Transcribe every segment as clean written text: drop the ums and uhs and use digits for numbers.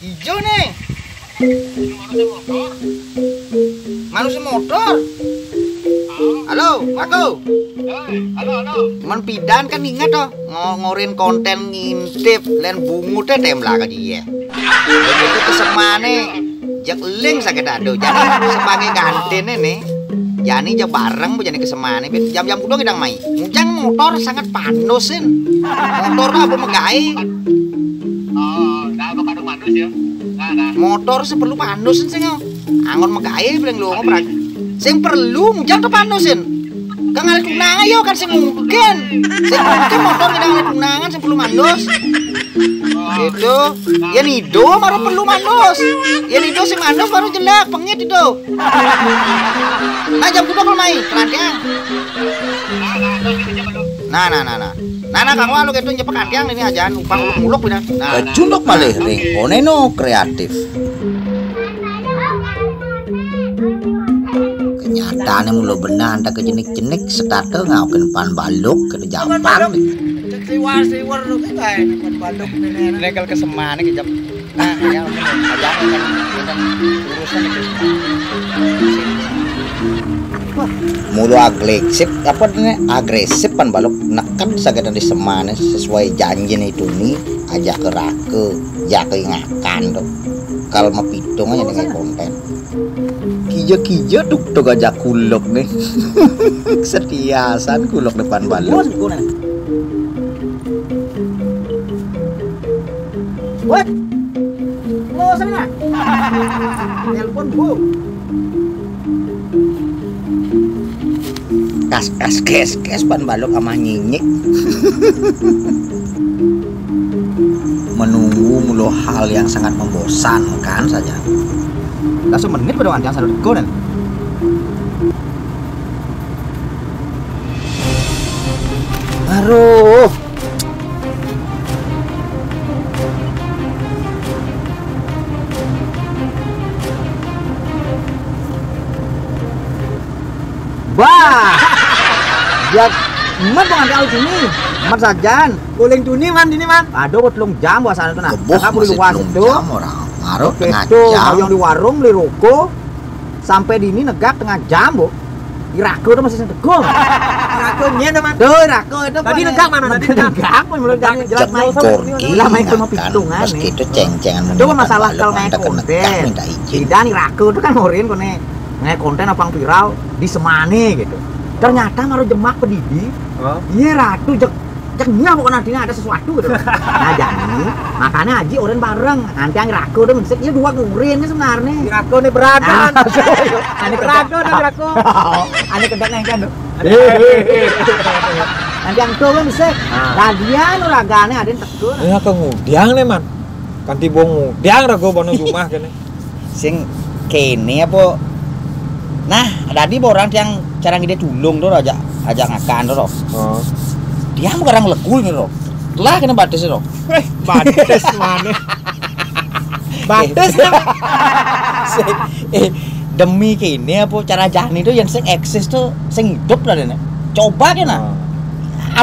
Hijau nih. Manusia motor. Halo, aku. Halo. Man pidan kan ingat toh ngorin konten ngintip len bungu teh temlah ka dia. Begitu kesemane jak link sakit ado. Jadi sebagai gantene nih. Jani jak bareng bu jani kesemane jam-jam kudu ngidang mai. Mujang motor sangat panusin. Motor apa megai. Nah, kepada manus ya. Nah. Motor sih perlu panusin sih angon megai bilang lu ngobrak. Sing perlu mujang tuh panusin. Kang ngalit tunangan yo kan sing mungkin. Sing mungkin motor ngidang ngalit tunangan sing perlu manus. Itu ya nido baru perlu manus. Ya nido sing manus baru jelek pengit itu. Nah jam kudu kalau main kerantiang. Nah kang walu gitu nyepek kantiang ini aja numpang muluk pindah. Nah, Cunduk malih ring oneno kreatif. Kenyataannya mulu benar anda kejenik-jenik setata ngaukin pan baluk ke Jepang. Siwar lu kita pan baluk ini. Legal kesemane ke jam. Nah, yang aja kan urusan itu. Mulu agresif pan baluk nekan saged di semane sesuai janji itu nih aja ke rake ya keingakan tuh kalau mau pitung aja dengan konten kijo tuh aja kulok nih setiasan kulok depan baluk What? Mau sana? Telepon bu. Kes pan balok sama nyinyik menunggu mulu hal yang sangat membosankan saja. Langsung menit pada wantiang sadar gonen. Aduh, Bah, jak man pengantin sini, man sajan, kuling tuni man ini man. Aduh, telung jam puasaan itu nah. Aku di luar itu, ngaruh tengah itu jam. yang di warung beli rokok, sampai di ini negak tengah jam bu. Di rako itu masih sentegong. Rakonya itu man. Tuh rako itu. Tadi negak mana? Tadi negak pun belum jadi jelas main. Jelas main ke pitungan. Meski itu ceng-cengan. Itu kan masalah kalau naik konten. Tidak nih rako itu kan ngorin kone. Nge konten apa yang viral di semane gitu. Ternyata maru jemak pedidi. Iya ratu cengnya pokoknya nantinya ada sesuatu gitu. Nah jadi makanya Haji oren bareng. Nanti yang raku udah mensek ya dua ngurin sebenarnya. Raku nih berakan. Ani raku nih raku. Ani kedak nengkan tuh. Nanti yang tuh kan mensek. Ladian uragane ada yang tegur. Ya kemudian nih man. Kanti bong mudiang rago bono rumah kene. Sing kene apa? Nah, tadi orang yang cara dia tulung tuh aja ngakan tuh. Dia mau orang lekul nih loh. Lah kena batas loh. Batas mana? Batas demi kini apa cara jani tuh yang sing eksis tuh sing hidup lah dene. Coba kena.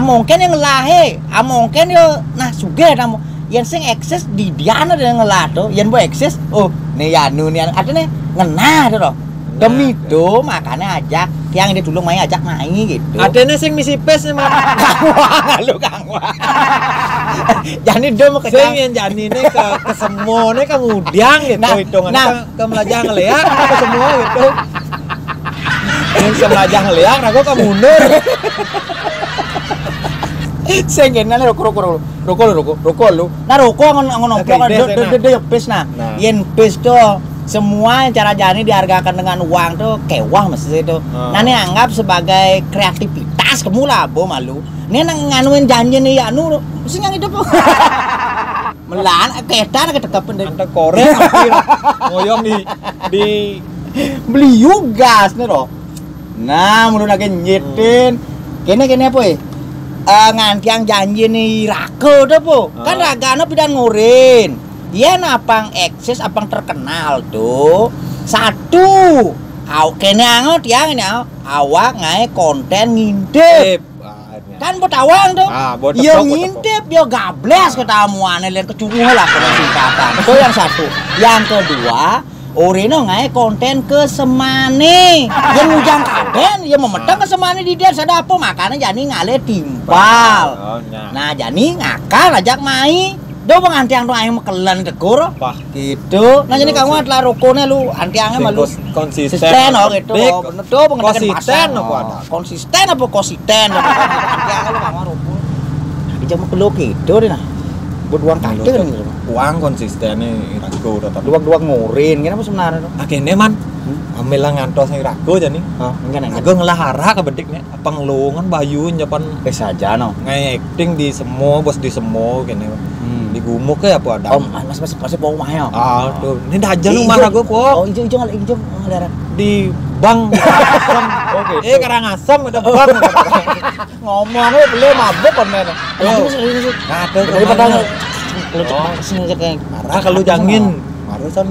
Mungkin yang ngelahe, mungkin yo nah sugih namo. Yang sing eksis di diana yang ngelah tuh, yang bo eksis. Oh, nih anu nih artinya ngenah tuh loh. Demi itu makanya ajak yang dia dulu main ajak main gitu. Adanya sing misi pes nih man. Kang Wah. Jani do mau ke sing yang jani ini ke semua nih kemudian gitu hitungan ke melajah ngeliat ke semua gitu. Yang melajah ngeliat aku ke mundur. Sing kene rokok lu. Nah rokok ngon de pes nah. Yen pes tuh semua cara jani dihargakan dengan uang tuh kewah mesti itu. Nah ini anggap sebagai kreativitas kamu lah bo malu. Ini nganuin janji nih ya nu mesti yang hidup. Melan kedan kedekepan dari korek ngoyong di beli gas nih loh. Nah menurut lagi nyetin kene apa ya? Ngantiang janji nih rako tuh po. Kan ragana pidan ngurin. Dia napang eksis apang terkenal tuh satu kene angot yang ini awak ngai konten ngintip Kan Botawang tuh. Botepok, Yo Botepok. ngintip, yo gables ketamuannya lihat kecuruh lah kalau singkatan. Itu yang satu. Yang kedua, Oreno ngai konten ke Semane. Yang ujang kaden, yang memedang ke Semane di dia sada apa makanya jani ngale timpal. Nah, jani ngakal ajak mai. Do bang antiang do aing mekelan tegur. Wah, gitu. Nah jadi kamu adalah rokone lu antiangnya malu konsisten oh gitu. Bener do konsisten apa ada? Konsisten apa konsisten? Antiangnya lu kamu roko. Di jam kelo gitu deh nah. Berduang kaki kan gitu. Uang konsistennya ragu tetap. Duak-duak ngurin, kenapa sebenarnya tuh? Akhirnya man, ambil ngantos yang ragu aja nih. Enggak Aku ngelahara ke bediknya, pengelungan bayu nyapan saja no. ngai acting di semua bos di semua gini. Di gumuk ya apa ada? Oh, masih mau mah ya. Tuh, ini aja lu marah gue po. Oh, ijo ngadaran. Di bang asam. Oke. Karangasem ada bang. Ngomongnya belum mabuk kon men. Ada Daripada sini kayak marah kalau jangin. Barusan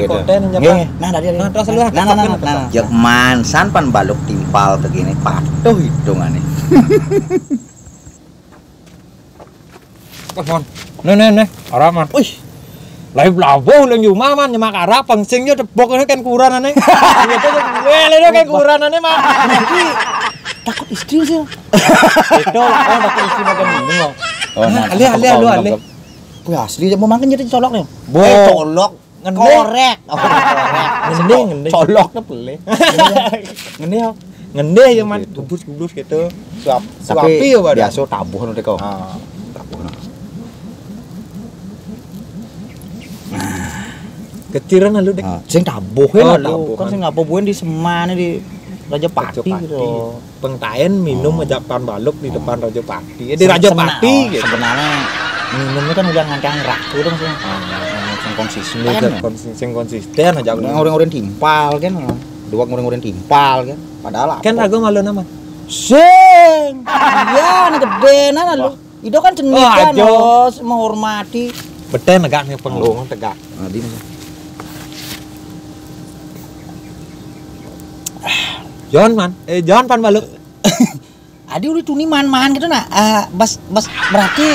konten nggih. Nah, dari. Nah, terus lu. Nah. Jek mansan pan baluk timpal begini patuh hitungannya. Mon. Nih. Arah man. Wih. Lai blawo lang yuma man nyemak arah pangsingnya tebok ini kan kuranane. Gitu lele kan kuranane mah. Takut istri sih. Itu lah takut istri makan minum. Ali. Wih asli mau makan jadi colok nih. Colok Korek. Ngende. Coloknya boleh. Ngende ya man. Gubus gitu. Suapi ya pada. Biasa tabuh nanti kau. Keciran lu dek. Sing tabuhin lu. Kan sing ngapabuhin di Semane di Raja Pati gitu. Pengtaen minum aja pan baluk di depan Raja Pati. Di Raja Pati gitu. Sebenarnya minumnya kan udah ngancang raku dong sih. Sing konsisten aja. Orang-orang timpal kan. Dua orang-orang timpal kan. Padahal kan ragu malu nama. Sing. Iya, nih gedenan lu. Itu kan cenit kan harus menghormati. Beten negak nih pengelungan tegak. Di John pan baluk. Adi udah tuni man gitu nah. Bas berarti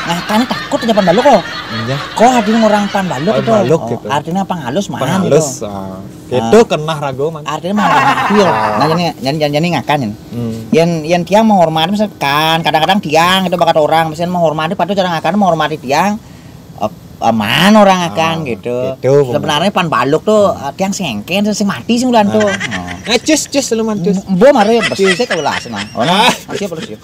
nah kan takut aja pan baluk kok. Iya. Kok ada orang pan baluk itu. Gitu. Artinya panghalus man gitu. Itu kena rago man. Artinya menghormati. Nah jadi ngakan Yang tiang menghormati misalkan kadang-kadang tiang itu bakat orang misalnya menghormati padahal cara ngakan menghormati tiang aman orang akan gitu. Sebenarnya pan baluk tuh tiang sengken sing mati sing ulan tuh. Cus lu man cus. Mbok mare bersih kelas nah. Siap terus ya.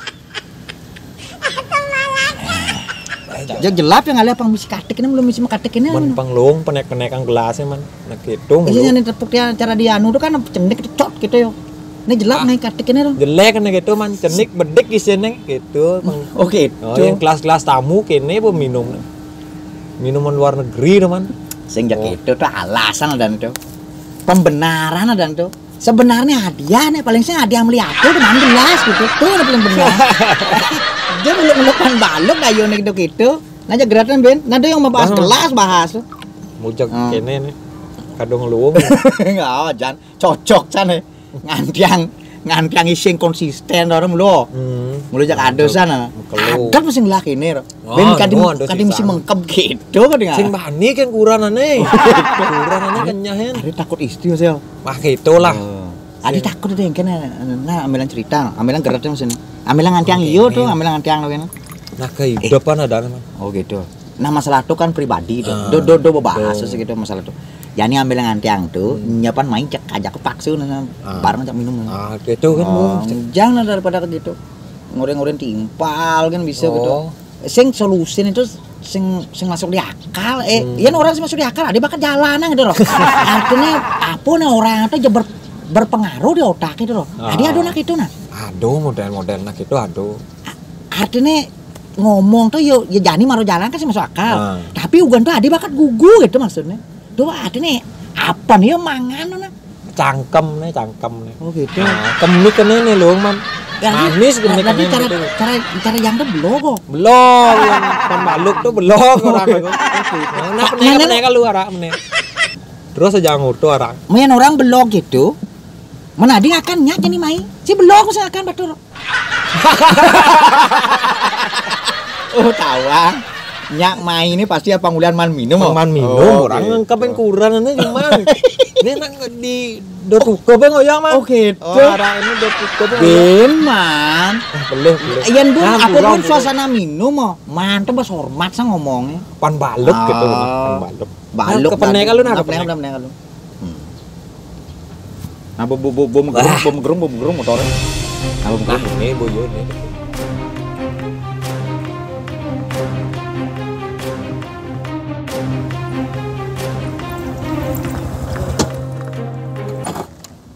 Jelap yang ngalih pang misi katik ini belum misi katik ini. Man panglung penek-penekan gelasnya man. Nah gitu. Iya nih tepuk dia cara dia anu tuh kan cendik cot gitu yo. Ini jelap naik katik ini tuh. Jelek kan gitu man cenik bedek isinya gitu. Oh gitu. Yang kelas-kelas tamu kene bu minum. Minuman luar negeri teman. Sing itu tuh alasan dan itu. Pembenaran dan itu. Sebenarnya hadiah nih paling sih hadiah beli aku tuh gelas gitu. Tuh udah paling benar. Dia meluk pan baluk ayo nih gitu. Nanya geratan Ben. Nanti yang membahas gelas bahas. Mujak kene nih. Kadung luwung. Enggak, Jan. Cocok Jan nih. Ngantiang ising konsisten orang mulu. Mulu jak ada sana. Ada mesin laki ini. Ben kadang misi mengkep gitu kan dengan. Sing bani kan kuranane. Kuranane kenyahin. Ada takut istri saya. Wah gitulah. Ada takut ada yang kena. Nah ambilan cerita, ambilan geraknya mesin. Ambilan ngantiang iyo tuh, ambilan ngantiang lo kan. Nah kehidupan ada namanya. Oh gitu. Nah masalah itu kan pribadi tuh. Do bahas segitu masalah tuh. Yani ambil ngantiang tuh, nyapan main cek ajak kepaksa bareng ajak minum. Gitu kan Bu. Jangan daripada gitu. Ngoreng-ngoreng timpal kan bisa gitu. Sing solusi itu sing masuk di akal. Iyan orang sing masuk di akal, dia bakal jalanan gitu loh. Artinya apa nih orang itu berpengaruh di otak itu loh. Dia aduh nak itu nah. Aduh model-model nak itu aduh. Artinya ngomong tuh ya jani maru jalan kan sih masuk akal. Tapi ugan tuh dia bakal gugu gitu maksudnya. Tuh artinya apa nih mangan nah? Cangkem nih. Oh gitu. Kemik nih loh man. Manis kemik. Tapi cara yang tuh belum kok. Belum yang pan baluk tuh belum orang aku. Nah peneka lu arah meneh. Terus aja ngutu arah. Main orang belok gitu. Mana dia akan nyak nih mai. Si belok saya akan batur. Oh, tawang. Nyak main ini pasti apa ngulian man minum? Man minum, orang kapan kurang ini gimana? Ini nang di dotuke be ngoyang man. Oh gitu. Orang ini dotuke be. Ben man. Boleh. Iyan bun, apa pun suasana minum oh. Mantep bas hormat sa ngomongnya. Pan baluk gitu, pan baluk. Baluk. Kepenai kalau nah, kepenai kalau. Nah, bom gerung motornya. Nah, ini boyo ini.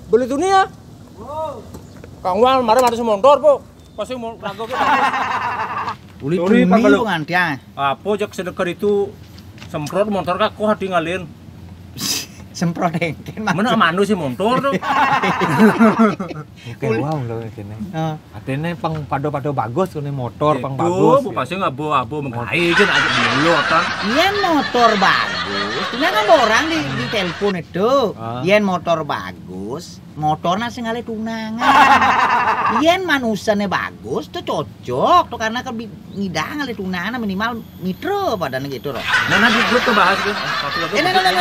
Beli tuh ya? Kang Wal, mari semontor po. Pasti mau rago kita. Uli tuni pengantian. Apa jak sedekar itu semprot motor kak kok hati ngalin. Semprot engken mah. Mana manu sih motor tuh. Oke, wow lho kene. Atene pang pado-pado bagus kene motor pang bagus. Bu pasti ngabo-abo mengkai kan aja dulu kan. Yen motor bagus. Punya kan orang di telepon itu. Yen motor bagus, motornya sing ngale tunangan. Yen manusane bagus tuh cocok tuh karena kan ngidang ngale tunangan minimal mitra padahal gitu loh. Nah nanti grup tuh bahas tuh.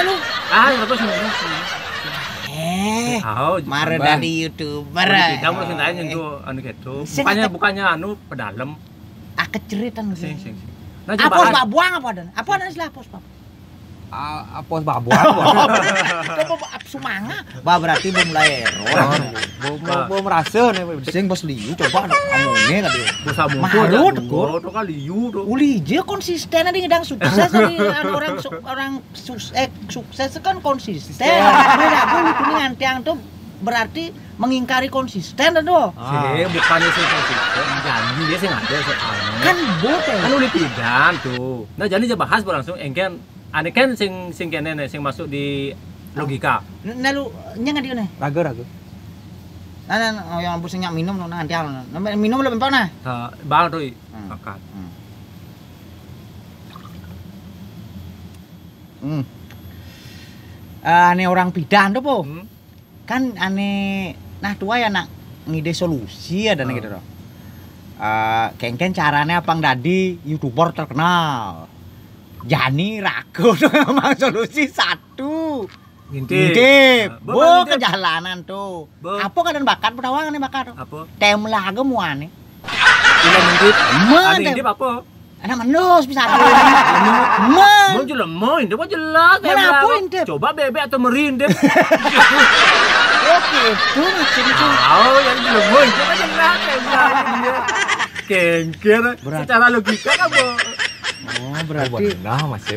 Lu. Terus mare dari YouTuber. Kita mau sing tanya itu anu gitu. Bukannya anu pedalem. Keceritan sing. Nah, apos babuang apa dan? Apa dan istilah apos bab? Apos babuang. Coba sumanga. Ba berarti belum mulai error. Belum merasa nih. Sing bos liu coba ngomongnya tadi. Bos amu tuh kan liu tuh. Uli je konsisten ada ngedang sukses dari orang sukses kan konsisten. Beda aku ini ngantiang tuh berarti mengingkari konsisten tuh. Bukannya sih konsisten, janji dia sih ada soalnya. Kan bote. Kan udah pidan tuh. Nah jadi aja bahas langsung engken ane kan sing kene sing masuk di logika. Nah lu nyang di mana? Ragu. Nah yang ampun nyak minum nanti minum lebih empuk nah. Bang tuh makan. Ane orang pidan tuh po. Kan ane nah tua ya nak ngide solusi ada nih gitu loh. Kengken caranya apang dadi YouTuber terkenal. Jani ragu tuh emang solusi satu. Ngintip. Bo ke jalanan tuh. Apa kadang bakat pedawang nih bakat. Apa? Tem laga muane. Ini ngintip. Ada ngintip apa? Ana manus bisa ada. Mau jelema intip aja jelas. Kenapa intip? Coba bebek atau merindip. Oke, itu maksudnya. Yang jelema intip aja jelas dia. Kengker. Secara logika kan, Bo. Oh, berarti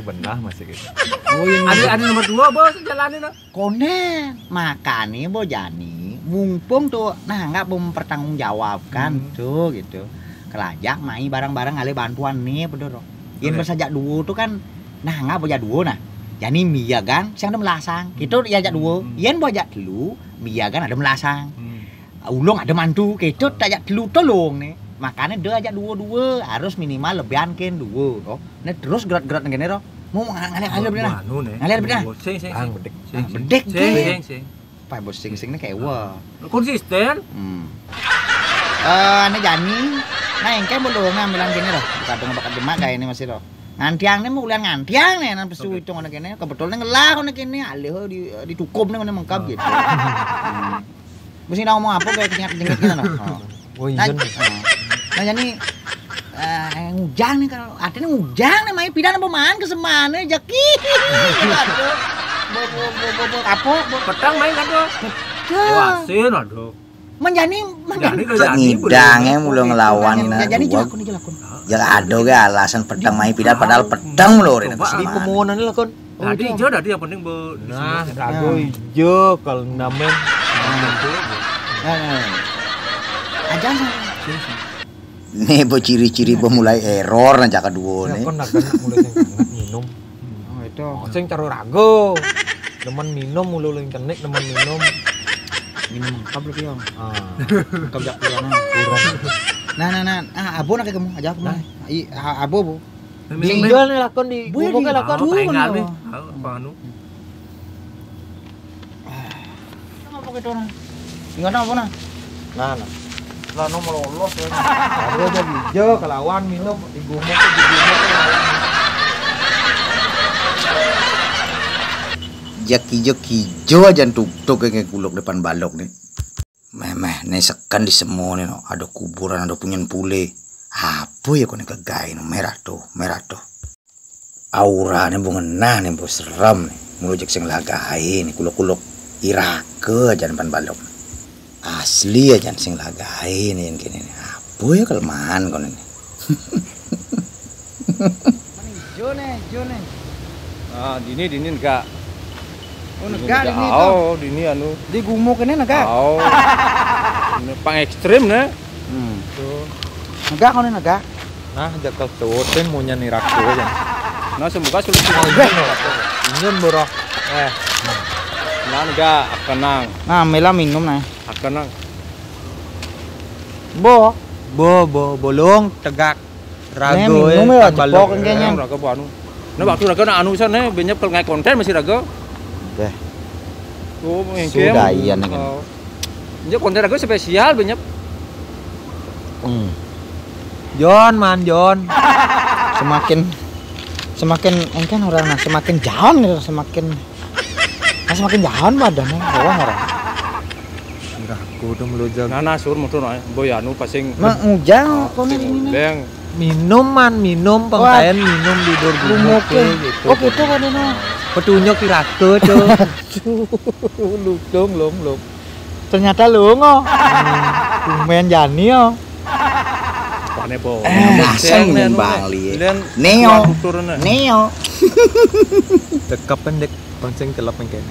benar masih gitu. Oh, yang ada nomor 2, Bos, jalanin. Konen, makanya Bo Jani mumpung tuh nah enggak mempertanggungjawabkan tuh gitu. Kelajak mai barang-barang ale bantuan nih bener. Yen bersajak duo tuh kan nah enggak boja duo nah. Jani Mia kan siang ada melasang. Gitu diajak duo. Yen bojak telu, Mia kan ada melasang. Ulung ada mantu, gitu tajak telu tolong nih. Makanya dia ajak duo-duo harus minimal lebihan ken duo toh. Nah terus gerak-gerak ngene toh. Mau ngalir bener. Ngalir bener. Sing. Bedek. Sing. Pak bos sing kayak wah. Konsisten. Ane Jani. Nah engke belum ngambilan gini loh. Kadang bakat demak kayak ini masih loh. Ngantiang nih mau ulian ngantiang nih, nanti pesu itu ngono kene. Kebetulan ngelah ngono kene, alih ditukup nih ngono mengkap gitu. Mesti ngomong apa kayak kenyat-kenyat gitu loh. Oh iya. Nah jadi ngujang nih kalau artinya ngujang nih main pidan apa man kesemane jaki. Bo apa? Petang main kado. Wasin aduh. Menjani ngidangnya mulai ngelawan jadi jelakun. Jangan ada ke alasan pedang main pidan padahal pedang lho rene. Di pemohonan lah kon. Tadi hijau tadi yang penting be. Nah, rago hijau kalau namen. Ajan Nih bo ciri-ciri mulai error nanti kedua nih. Kon mulai sing minum. Oh itu. Sing caro rago. Demen minum mulai internet demen minum. Minum kap lagi om. Kap jak kurang. Nah. Abo nak kamu aja aku mah. Abo. Tinggal nih lakon di bubuk ke lakon. Apa anu? Apa gitu nah? Tinggal apa nah? Nah. Lano melolos ya. Ada aja hijau kelawan minum di gumuk. Jak hijau aja tuk kayak kuluk depan balok nih. Memeh nih sekan di semua nih no. Ada kuburan, ada punyen pule. Apa ya kau nih kegai no merah tuh. Aura nih bungenah nih bos seram nih. Mulujak sing lagai nih kuluk irake aja depan balok. Asli aja sing lagai nih yang gini nih. Apa ya kelemahan kau nih. Hijau nih. Ah, dini enggak. Oh, negak ini tuh. Oh, dini anu. Di gumuk ini negak. Oh. Ini pang ekstrim nih. Tuh. Negak kau nih negak. Nah, jakal sewoten mau nyanyi raku aja. Nah, semoga solusi ingin bro. Nah, enggak akenang. Nah, mela minum nah. Akenang. Bolong tegak. Rago minum ya cepok kayaknya. Rago anu. Nah, waktu rago anu sana banyak kalau ngai konten masih rago. Deh. Oh, sudah iya nih kan. Ini konten rago spesial banyak. John. Semakin engkan orang nah semakin jauh badannya bawah orang. Rago udah melujak. Nah, sur motor boy anu pasing. Ujang kau nih. Minum pengkain minum di gumuk gitu. Oh gitu kan ini. Petunjuk kiraku tuh. Lung. Ternyata lungo. Kumen jani yo. Pane bo. Asal nyembang li. Neo. Dekap pendek pancing kelap kene.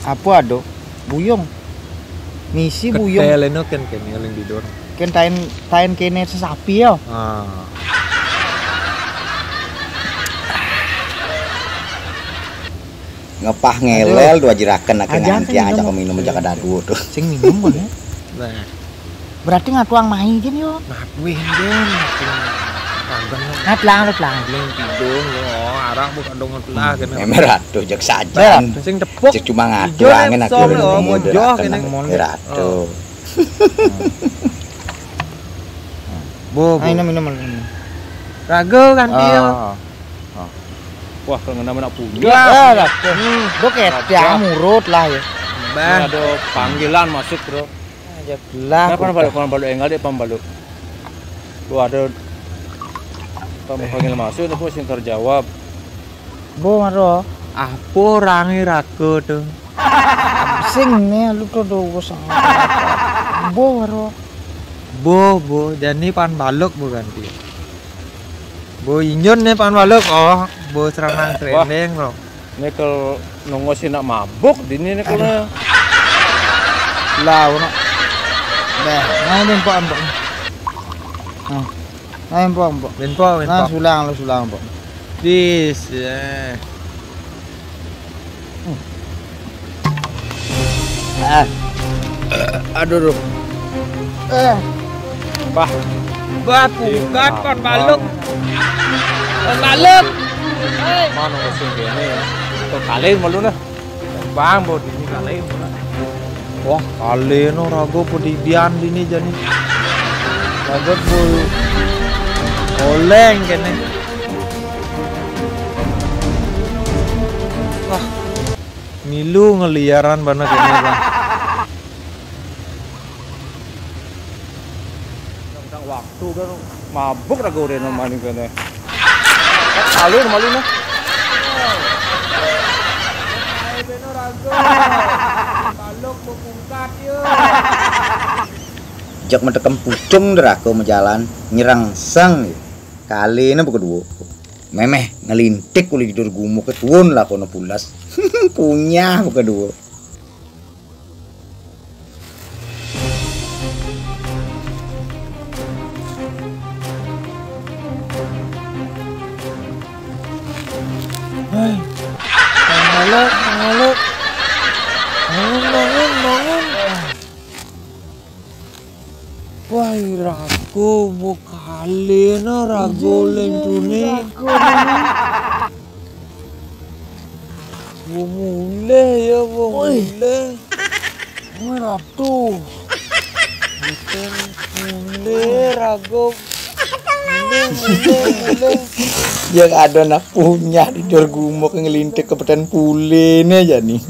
Apa ado? Buyung. Misi buyung. Keleno kan kene yang tidur. Ken tain kene sesapi yo. Ngepah ngelel dua jirakan nak nanti aja kau minum aja kadadu tuh. Sing minum kan ya. Nah. Berarti ngatuang main gini yo. Ngatuin den. Ngatlang. Ling tidung oh arah bukan dong ngelah kene. Merah tuh jak sajan. Sing tepuk. Cek cuma ngatuangin aku mojoh kene. Merah tuh. Minum. Rago kan dia. Wah, kena nak punya. Boket ya murut lah ya. Ada panggilan masuk, Bro. Ya gelah. Nah, pambaluk enggak dia pambaluk. Tuh ada panggilan masuk itu sing terjawab. Bo maro. Apa rangi rago tuh? Sing nih lu tuh sang. Bo maro. Bo, jadi pambaluk bukan dia. Bo inyon nih pambaluk. Oh, bo serangan trending, Bro. Ini kalau nunggu sih nak mabuk di ini kalau lah, nak. Dah, main po ambok. Main po ambok. Nah, sulang po. Dis. Aduh. Bah, bukan kon baluk. Mana musim ini? Tuh kalian malu nah. Bang, buat ini kalian. Wah, kalian rago pedibian ini jadi. Rago bulu. Oleng kene. Wah, milu ngeliaran banget ini bang. Tentang waktu kan mabuk rago udah nomani kene. Kalian malu nah. Jak mendekem pucung derako menjalan nyerang sang kali ini bukan dua memeh ngelintik kulit tidur gumuk ketuun lah kono pulas punya bukan dua Ngaluk. Bangun. Wah, rago bukali na rago lentune. Bumule ya bumule. Merah tuh. Mulai rago. Mulai. Yang ada nak punya di jor gumuk ngelintik ke peten pulene aja nih.